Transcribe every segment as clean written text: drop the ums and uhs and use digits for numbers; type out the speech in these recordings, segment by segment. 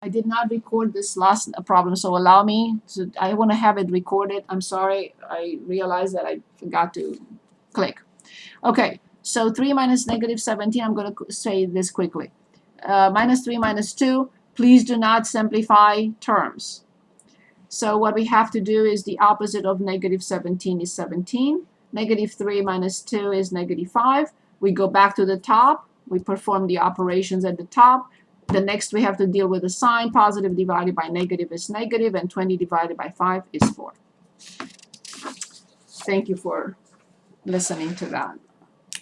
I did not record this last problem, so allow me to, I want to have it recorded. I'm sorry, I realized that I forgot to click. Okay, so 3 minus negative 17, I'm going to say this quickly. Minus 3 minus 2, please do not simplify terms. So what we have to do is the opposite of negative 17 is 17. Negative 3 minus 2 is negative 5. We go back to the top. We perform the operations at the top. The next we have to deal with the sign. Positive divided by negative is negative, and 20 divided by 5 is 4. Thank you for listening to that.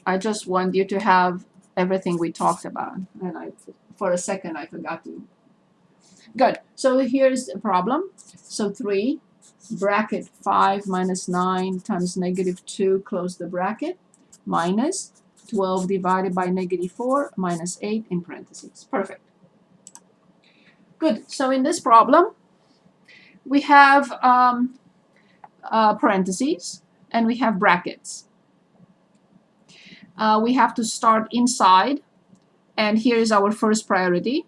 I just want you to have everything we talked about. And for a second, I forgot to. Good. So here's the problem. So 3 bracket 5 minus 9 times negative 2, close the bracket, minus 12 divided by negative 4 minus 8 in parentheses. Perfect. Good. So in this problem, we have parentheses and we have brackets. We have to start inside, and here is our first priority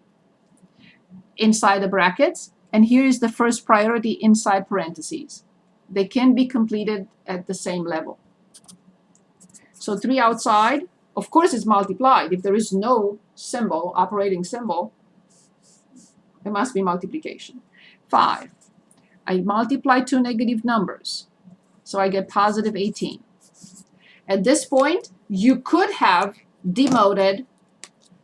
inside the brackets, and here is the first priority inside parentheses. They can be completed at the same level. So 3 outside, of course it's multiplied. If there is no symbol, operating symbol, it must be multiplication. 5, I multiply two negative numbers, so I get positive 18. At this point, you could have demoted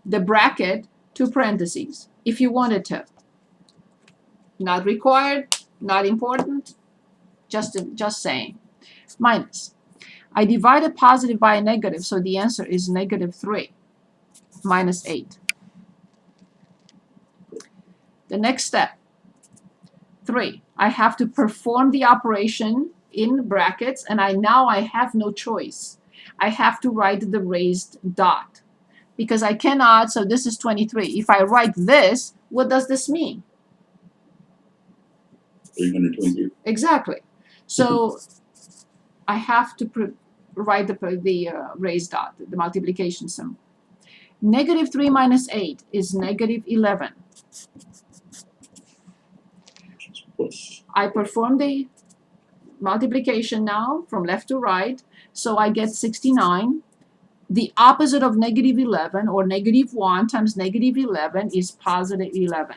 the bracket to parentheses if you wanted to. Not required, not important, just saying. Minus. I divide a positive by a negative, so the answer is negative 3 minus 8. The next step, 3. I have to perform the operation in brackets, and now I have no choice. I have to write the raised dot because I cannot, so this is 23. If I write this, what does this mean? 323. Exactly. So I have to write the raised dot, the multiplication symbol. Negative 3 minus 8 is negative 11. I perform the multiplication now from left to right, so I get 69. The opposite of negative 11, or negative 1 times negative 11, is positive 11.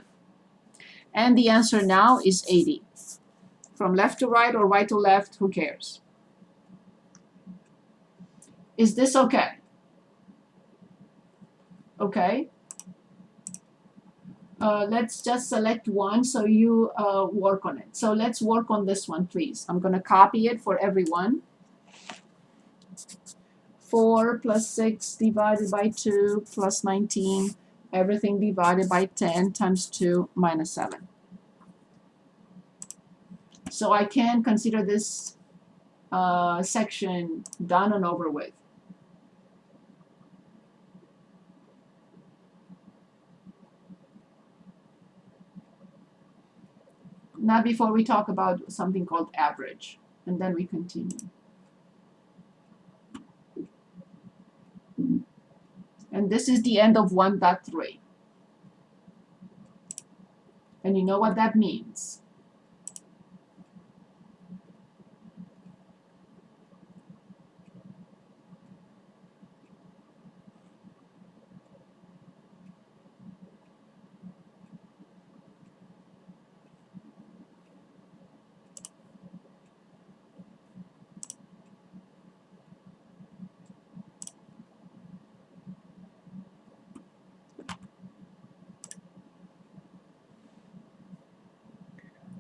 And the answer now is 80. From left to right or right to left, who cares? Is this okay? Okay. Let's just select one so you work on it. So let's work on this one, please. I'm going to copy it for everyone. 4 plus 6 divided by 2 plus 19, everything divided by 10 times 2 minus 7. So I can consider this section done and over with. Not before we talk about something called average, and then we continue. And this is the end of 1.3. And you know what that means.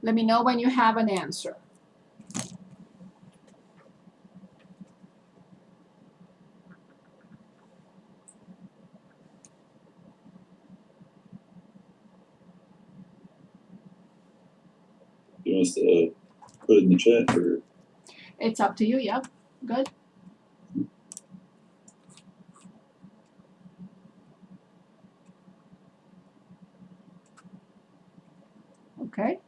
Let me know when you have an answer. You want us to put it in the chat, or? It's up to you, yep. Good. Okay.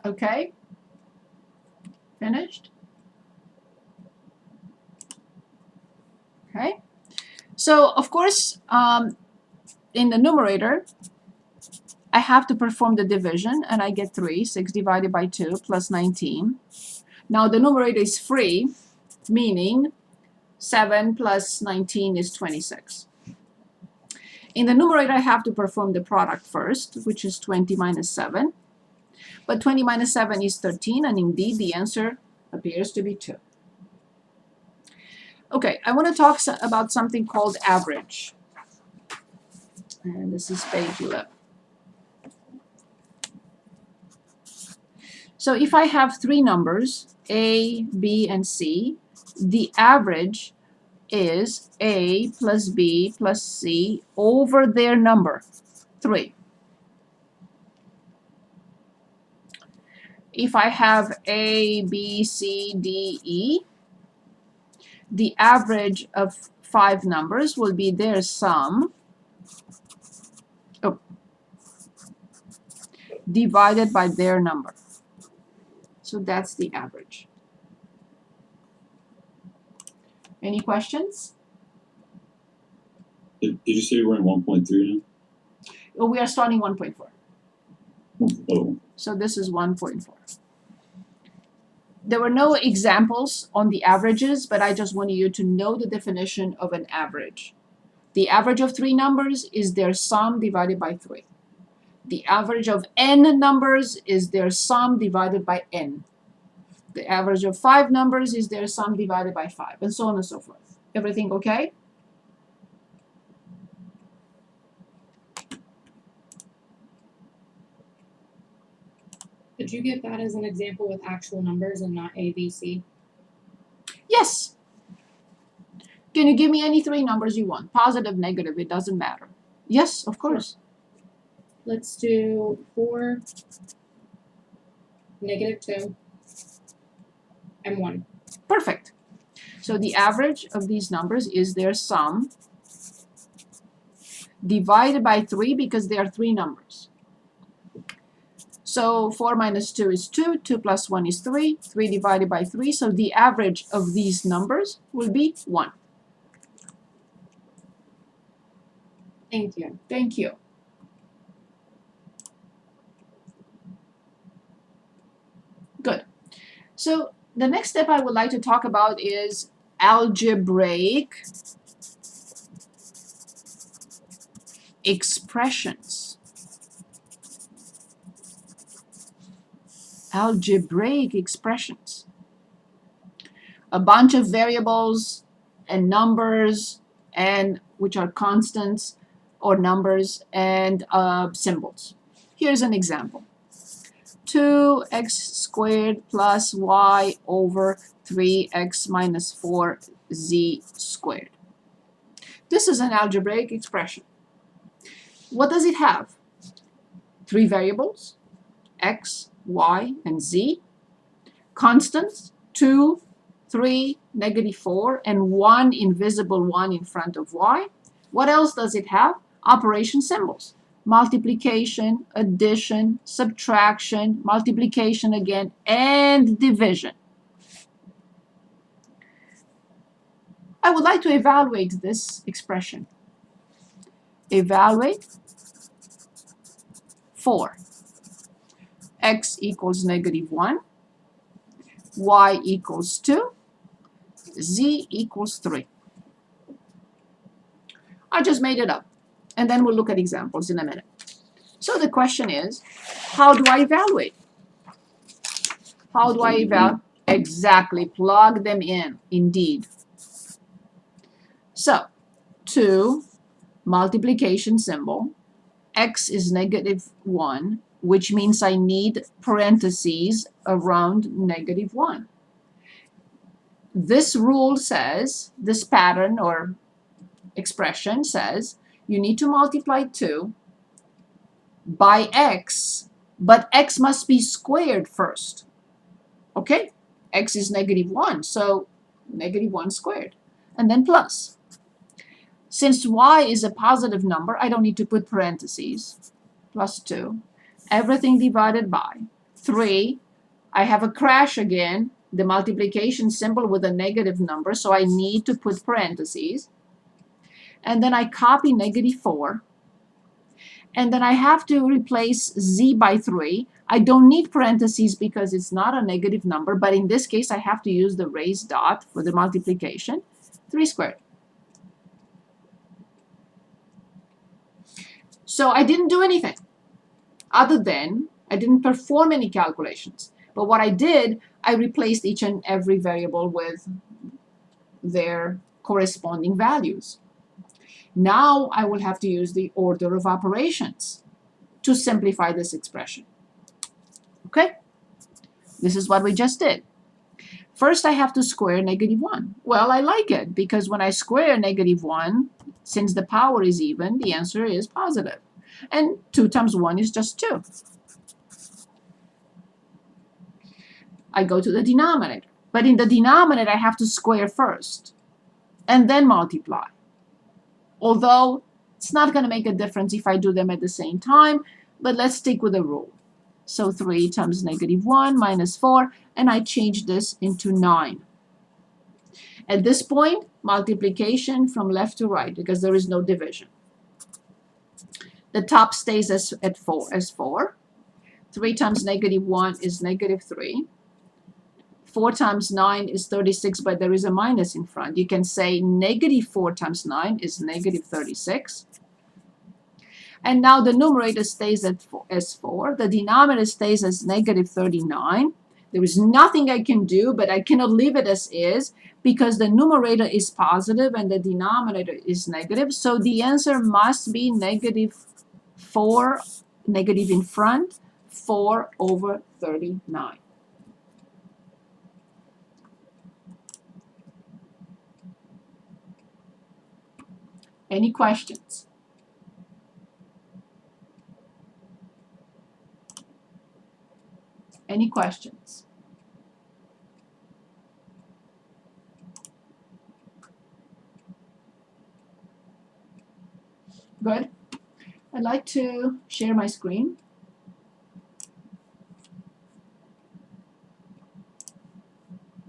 Okay? Finished? Okay? So, of course, in the numerator, I have to perform the division, and I get 3. 6 divided by 2 plus 19. Now, the numerator is free, meaning 7 plus 19 is 26. In the numerator, I have to perform the product first, which is 20 minus 7. But 20 minus 7 is 13, and indeed, the answer appears to be 2. Okay, I want to talk about something called average. And this is page 11. So if I have 3 numbers, A, B, and C, the average is A plus B plus C over their number, 3. If I have A, B, C, D, E, the average of 5 numbers will be their sum divided by their number. So that's the average. Any questions? Did you say we're in 1.3 Oh, we are starting 1.4. now? Oh, So this is 1.4. There were no examples on the averages, but I just wanted you to know the definition of an average. The average of 3 numbers is their sum divided by 3. The average of n numbers is their sum divided by n. The average of 5 numbers is their sum divided by 5, and so on and so forth. Everything okay? Did you give that as an example with actual numbers and not A, B, C? Yes. Can you give me any 3 numbers you want? Positive, negative, it doesn't matter. Yes, of course. Let's do 4, -2, and 1. Perfect. So the average of these numbers is their sum divided by 3 because they are 3 numbers. So 4 minus 2 is 2, 2 plus 1 is 3, 3 divided by 3, so the average of these numbers will be 1. Thank you. Thank you. Good. So the next step I would like to talk about is algebraic expressions. Algebraic expressions. A bunch of variables and numbers, and which are constants or numbers, and symbols. Here's an example. 2x squared plus y over 3x minus 4z squared. This is an algebraic expression. What does it have? 3 variables, x, y, and z. Constants, 2, 3, -4, and 1 invisible 1 in front of y. What else does it have? Operation symbols. Multiplication, addition, subtraction, multiplication again, and division. I would like to evaluate this expression. Evaluate 4. X equals -1, y equals 2, z equals 3. I just made it up, and then we'll look at examples in a minute. So the question is, how do I evaluate? How do I evaluate? Exactly, plug them in, indeed. So, 2, multiplication symbol, x is -1, which means I need parentheses around -1. This rule says, this pattern or expression says, you need to multiply 2 by x, but x must be squared first. Okay? X is -1, so -1 squared, and then plus. Since y is a positive number, I don't need to put parentheses. Plus 2. Everything divided by 3 I have a crash again, the multiplication symbol with a negative number, so I need to put parentheses. And then I copy -4. And then I have to replace z by 3. I don't need parentheses because it's not a negative number, but in this case I have to use the raised dot for the multiplication. 3 squared. So I didn't do anything other than I didn't perform any calculations. But what I did, I replaced each and every variable with their corresponding values. Now I will have to use the order of operations to simplify this expression. Okay? This is what we just did. First, I have to square -1. Well, I like it because when I square -1, since the power is even, the answer is positive. And 2 times 1 is just 2. I go to the denominator. But in the denominator, I have to square first and then multiply. Although it's not going to make a difference if I do them at the same time, but let's stick with the rule. So 3 times -1 minus 4, and I change this into 9. At this point, multiplication from left to right because there is no division. The top stays as 4. 3 times -1 is -3. 4 times 9 is 36, but there is a minus in front. You can say -4 times 9 is -36. And now the numerator stays as 4. The denominator stays as -39. There is nothing I can do, but I cannot leave it as is because the numerator is positive and the denominator is negative. So the answer must be -4, negative in front, 4 over 39. Any questions? Any questions? Good. I'd like to share my screen.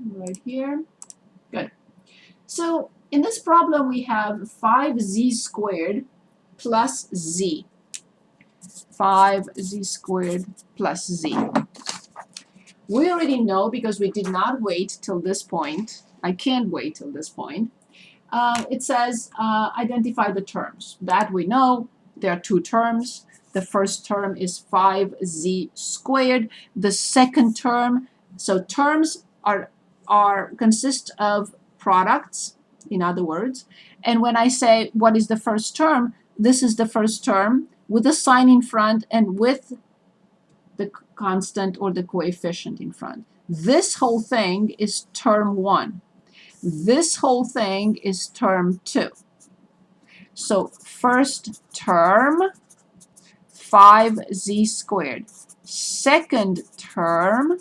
Right here. Good. So in this problem, we have 5z squared plus z. 5z squared plus z. We already know because we did not wait till this point. I can't wait till this point. It says identify the terms. That we know. There are 2 terms. The first term is 5z squared. The second term, so terms consist of products, in other words. And when I say what is the first term, this is the first term with a sign in front and with the constant or the coefficient in front. This whole thing is term 1. This whole thing is term 2. So first term, 5z squared. Second term,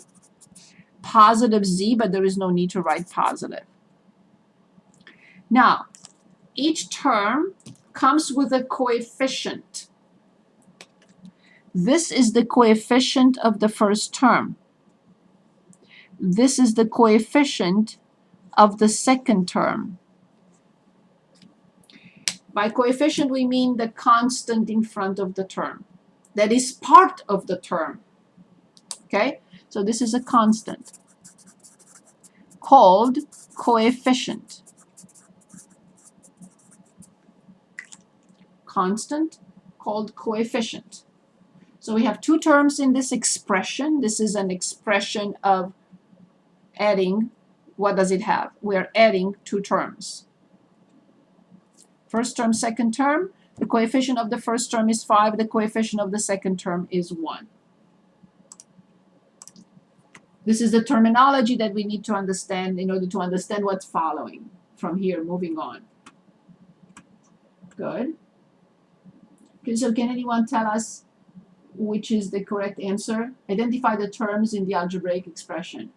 positive z, but there is no need to write positive. Now, each term comes with a coefficient. This is the coefficient of the first term. This is the coefficient of the second term. By coefficient, we mean the constant in front of the term. That is part of the term. Okay? So this is a constant called coefficient. Constant called coefficient. So we have 2 terms in this expression. This is an expression of adding. What does it have? We are adding 2 terms. First term, second term. The coefficient of the first term is 5. The coefficient of the second term is 1. This is the terminology that we need to understand in order to understand what's following from here, moving on. Good. Okay, so can anyone tell us which is the correct answer? Identify the terms in the algebraic expression.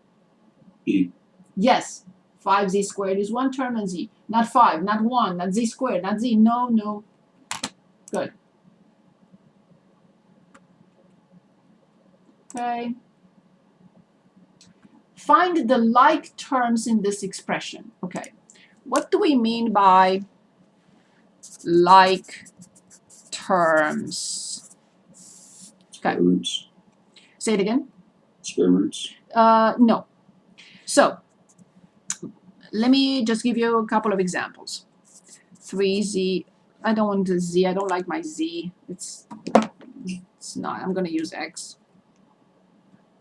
E. Yes, 5z squared is 1 term and z. Not 5, not 1, not z squared, not z. No, no. Good. Okay. find the like terms in this expression. Okay, what do we mean by like terms? Okay, Square roots. say it again. Square roots. No. So let me just give you a couple of examples. 3z, I don't want the z, I don't like my z. It's not, I'm gonna use x.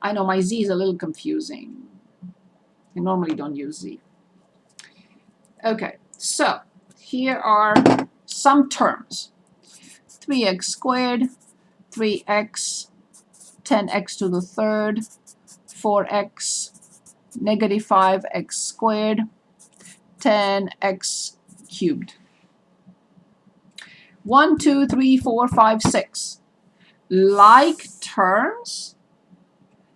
I know my z is a little confusing. I normally don't use z. Okay, so here are some terms. 3x squared, 3x, 10x to the third, 4x, negative 5x squared, 10x cubed. 1, 2, 3, 4, 5, 6. Like terms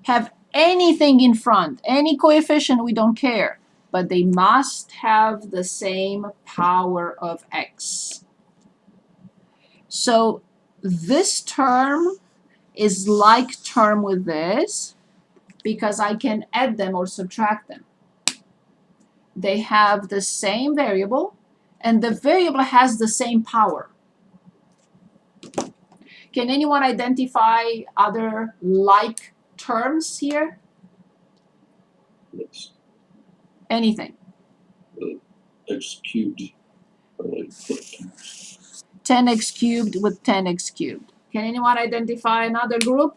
have anything in front, any coefficient, we don't care, but they must have the same power of x. So this term is like term with this because I can add them or subtract them. They have the same variable and the variable has the same power. Can anyone identify other like terms here? Yes. Anything? X cubed. Or like terms. 10x cubed with 10x cubed. Can anyone identify another group?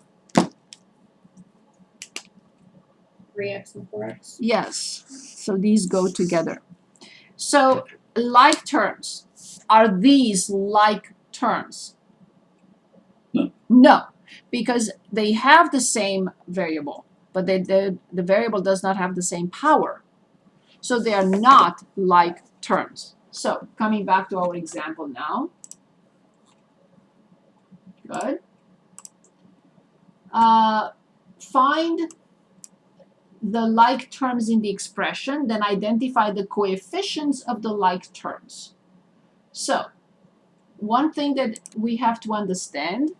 3x and 4x. Yes. So these go together. So like terms, are these like terms? No. No, because they have the same variable, but the variable does not have the same power. So they are not like terms. So coming back to our example now. Good. Find the like terms in the expression, then identify the coefficients of the like terms. So one thing that we have to understand,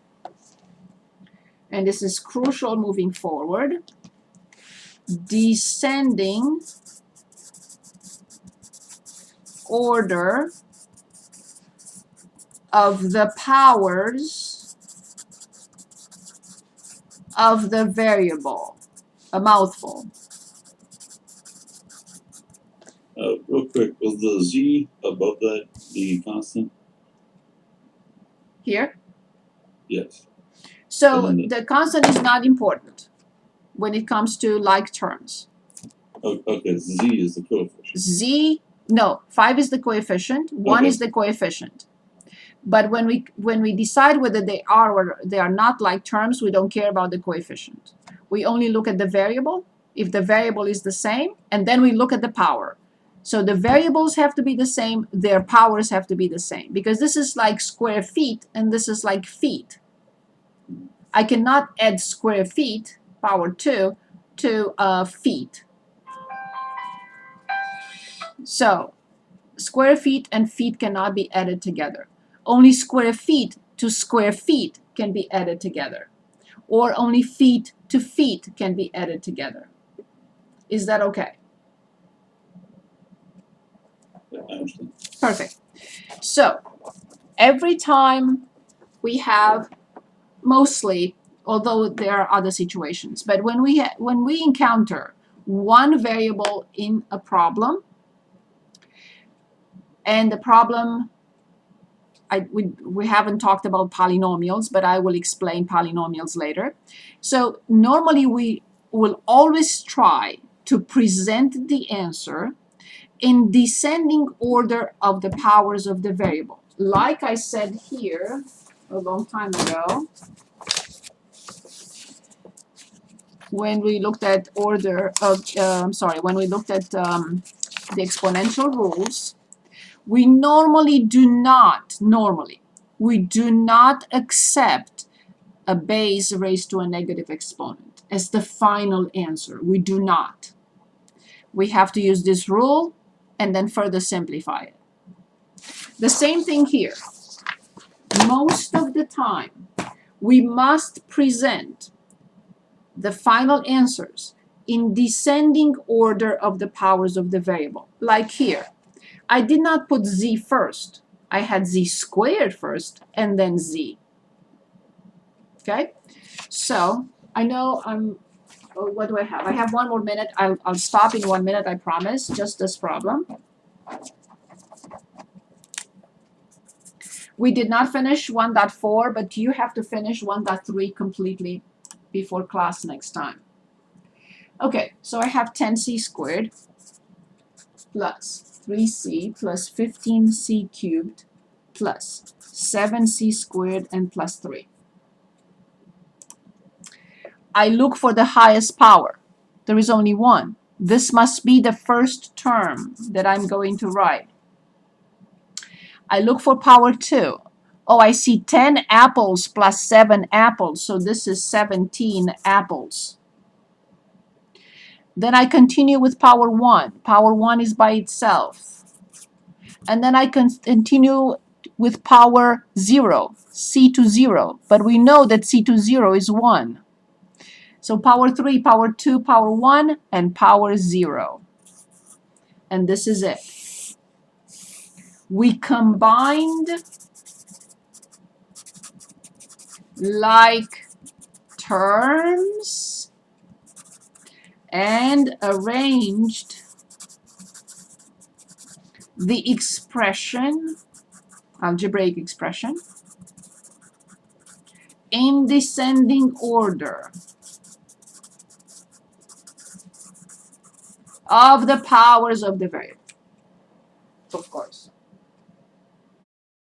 and this is crucial moving forward, descending order of the powers of the variable. A mouthful. Real quick, was the z above that the constant? Here. Yes. So And then the constant is not important when it comes to like terms. Okay, z is the coefficient. Z, no, 5 is the coefficient, 1 Okay. is the coefficient. But when we decide whether they are or they are not like terms, we don't care about the coefficient. We only look at the variable, if the variable is the same, and then we look at the power. So the variables have to be the same, their powers have to be the same, because this is like square feet and this is like feet. I cannot add square feet, power 2, to feet. So square feet and feet cannot be added together. Only square feet to square feet can be added together. Or only feet to feet can be added together. Is that okay? Yeah, I understand. Perfect. So every time we have, mostly, although there are other situations, but when we encounter one variable in a problem, and the problem, we haven't talked about polynomials, but I will explain polynomials later. So normally we will always try to present the answer in descending order of the powers of the variable. Like I said here a long time ago, when we looked at order of, when we looked at the exponential rules, we do not accept a base raised to a negative exponent as the final answer. We do not. We have to use this rule and then further simplify it. The same thing here. Most of the time, we must present the final answers in descending order of the powers of the variable. Like here, I did not put z first. I had z squared first and then z. Okay? So I know what do I have? I have 1 more minute. I'll stop in 1 minute, I promise. Just this problem. We did not finish 1.4, but you have to finish 1.3 completely before class next time. Okay, so I have 10c squared plus 3c plus 15c cubed plus 7c squared and plus 3. I look for the highest power. There is only one. This must be the first term that I'm going to write. I look for power 2. Oh, I see 10 apples plus 7 apples, so this is 17 apples. Then I continue with power 1. Power 1 is by itself. And then I continue with power 0, c to 0. But we know that c to 0 is 1. So power 3, power 2, power 1, and power 0. And this is it. We combined like terms and arranged the expression, algebraic expression, in descending order of the powers of the variable, of course.